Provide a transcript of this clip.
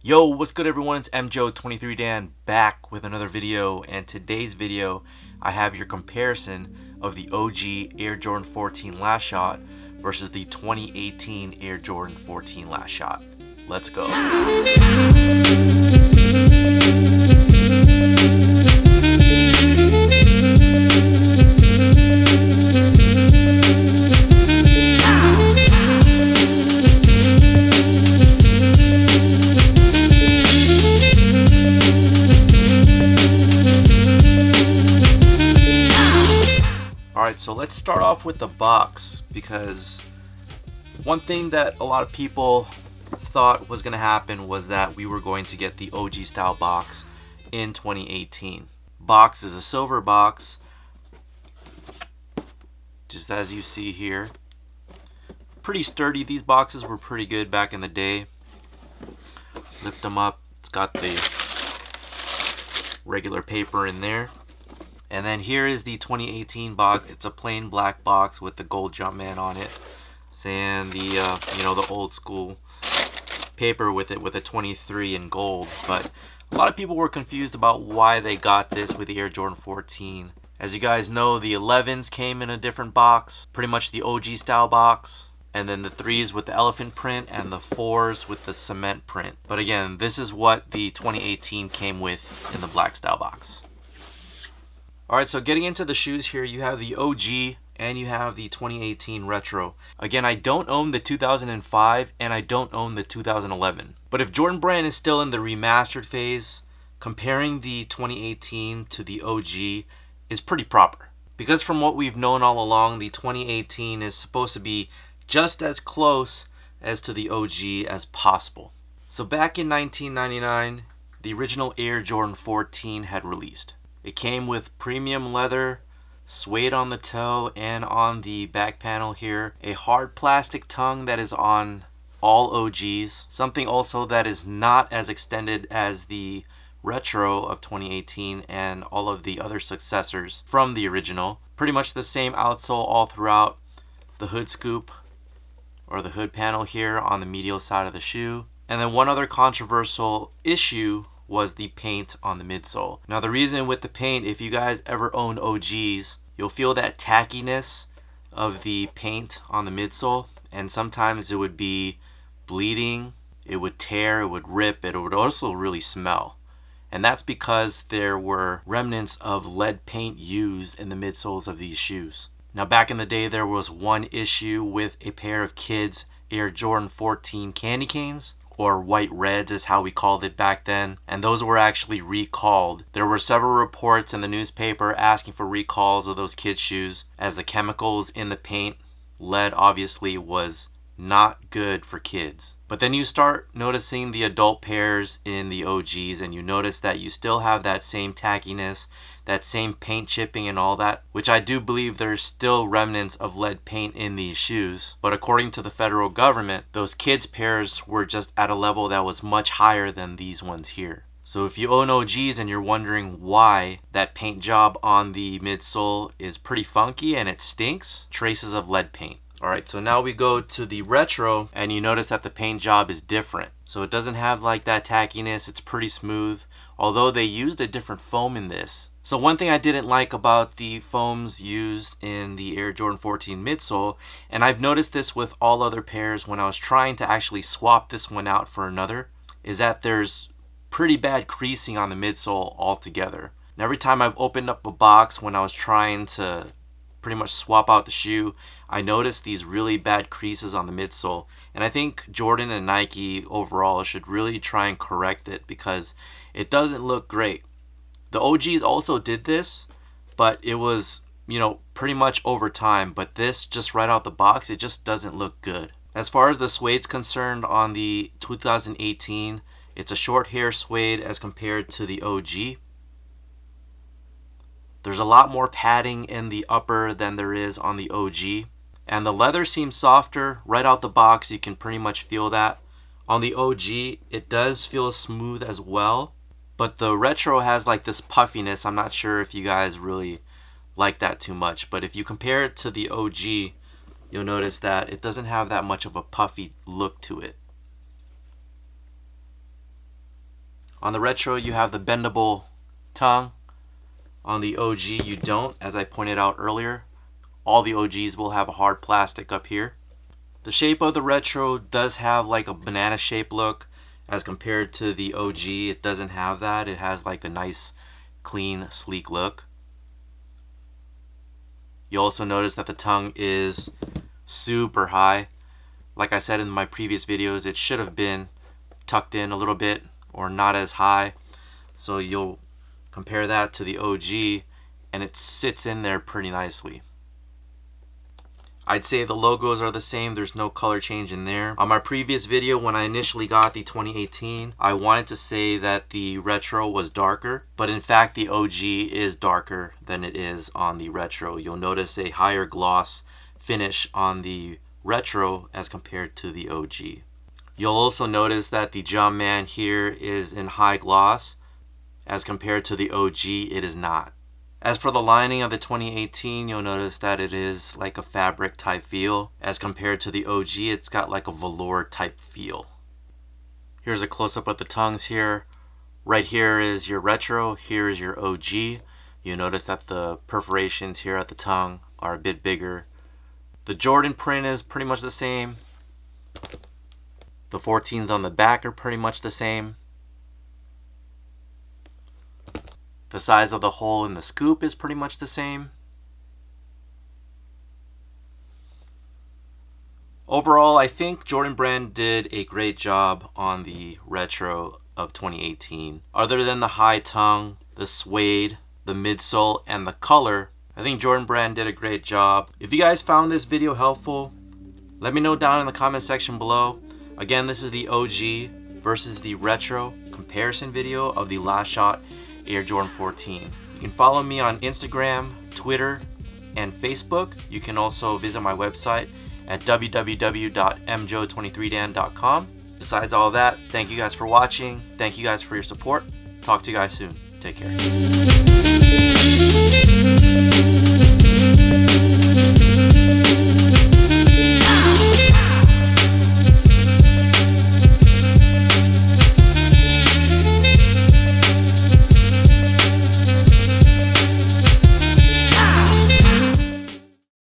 Yo, what's good everyone? It's MJO23Dan back with another video, and today's video I have your comparison of the OG Air Jordan 14 Last Shot versus the 2018 Air Jordan 14 Last Shot. Let's go. Alright, so let's start off with the box, because one thing that a lot of people thought was going to happen was that we were going to get the OG style box in 2018. Box is a silver box, just as you see here. Pretty sturdy. These boxes were pretty good back in the day. Lift them up. It's got the regular paper in there. And then here is the 2018 box. It's a plain black box with the gold Jumpman on it, and the the old school paper with it, with a 23 in gold. But a lot of people were confused about why they got this with the Air Jordan 14. As you guys know, the 11s came in a different box, pretty much the OG style box, and then the 3s with the elephant print and the 4s with the cement print. But again, this is what the 2018 came with in the black style box. Alright, so getting into the shoes here, you have the OG and you have the 2018 Retro. Again, I don't own the 2005 and I don't own the 2011. But if Jordan Brand is still in the remastered phase, comparing the 2018 to the OG is pretty proper. Because from what we've known all along, the 2018 is supposed to be just as close as to the OG as possible. So back in 1999, the original Air Jordan 14 had released. It came with premium leather, suede on the toe and on the back panel here, a hard plastic tongue that is on all OGs, something also that is not as extended as the Retro of 2018 and all of the other successors from the original. Pretty much the same outsole all throughout, the hood scoop or the hood panel here on the medial side of the shoe. And then one other controversial issue was the paint on the midsole. Now the reason with the paint, if you guys ever own OGs, you'll feel that tackiness of the paint on the midsole, and sometimes it would be bleeding, it would tear, it would rip, it would also really smell. And that's because there were remnants of lead paint used in the midsoles of these shoes. Now back in the day, there was one issue with a pair of kids Air Jordan 14 candy canes, or white reds is how we called it back then, and those were actually recalled. There were several reports in the newspaper asking for recalls of those kids' shoes, as the chemicals in the paint, lead obviously, was not good for kids. But then you start noticing the adult pairs in the OGs, and you notice that you still have that same tackiness, that same paint chipping and all that, which I do believe there's still remnants of lead paint in these shoes. But according to the federal government, those kids pairs were just at a level that was much higher than these ones here. So if you own OGs and you're wondering why that paint job on the midsole is pretty funky and it stinks, traces of lead paint. Alright, so now we go to the Retro, and you notice that the paint job is different. So it doesn't have like that tackiness, it's pretty smooth, although they used a different foam in this. So one thing I didn't like about the foams used in the Air Jordan 14 midsole, and I've noticed this with all other pairs when I was trying to actually swap this one out for another, is that there's pretty bad creasing on the midsole altogether. And every time I've opened up a box when I was trying to pretty much swap out the shoe, I noticed these really bad creases on the midsole, and I think Jordan and Nike overall should really try and correct it, because it doesn't look great. The OGs also did this, but it was, pretty much over time, but this, just right out the box, it just doesn't look good. As far as the suede's concerned, on the 2018, it's a short hair suede as compared to the OG. There's a lot more padding in the upper than there is on the OG. And the leather seems softer. Right out the box, you can pretty much feel that. On the OG, it does feel smooth as well. But the Retro has like this puffiness. I'm not sure if you guys really like that too much. But if you compare it to the OG, you'll notice that it doesn't have that much of a puffy look to it. On the retro, you have the bendable tongue. On the OG, you don't, as I pointed out earlier. All the OGs will have a hard plastic up here. The shape of the retro does have like a banana shape look as compared to the OG. It doesn't have that. It has like a nice, clean, sleek look. You also notice that the tongue is super high. Like I said in my previous videos, it should have been tucked in a little bit or not as high. So you'll compare that to the OG and it sits in there pretty nicely. I'd say the logos are the same. There's no color change in there. On my previous video, when I initially got the 2018, I wanted to say that the retro was darker, but in fact the OG is darker than it is on the retro. You'll notice a higher gloss finish on the retro as compared to the OG. You'll also notice that the Jumpman here is in high gloss as compared to the OG. It is not. As for the lining of the 2018, you'll notice that it is like a fabric type feel. As compared to the OG, it's got like a velour type feel. Here's a close-up of the tongues here. Right here is your retro, here is your OG. You'll notice that the perforations here at the tongue are a bit bigger. The Jordan print is pretty much the same. The 14s on the back are pretty much the same. The size of the hole in the scoop is pretty much the same. Overall, I think Jordan Brand did a great job on the retro of 2018. Other than the high tongue, the suede, the midsole, and the color, I think Jordan Brand did a great job. If you guys found this video helpful, let me know down in the comment section below. Again, this is the OG versus the retro comparison video of the Last Shot Air Jordan 14. You can follow me on Instagram, Twitter, and Facebook. You can also visit my website at www.mjo23dan.com. Besides all that, thank you guys for watching. Thank you guys for your support. Talk to you guys soon. Take care.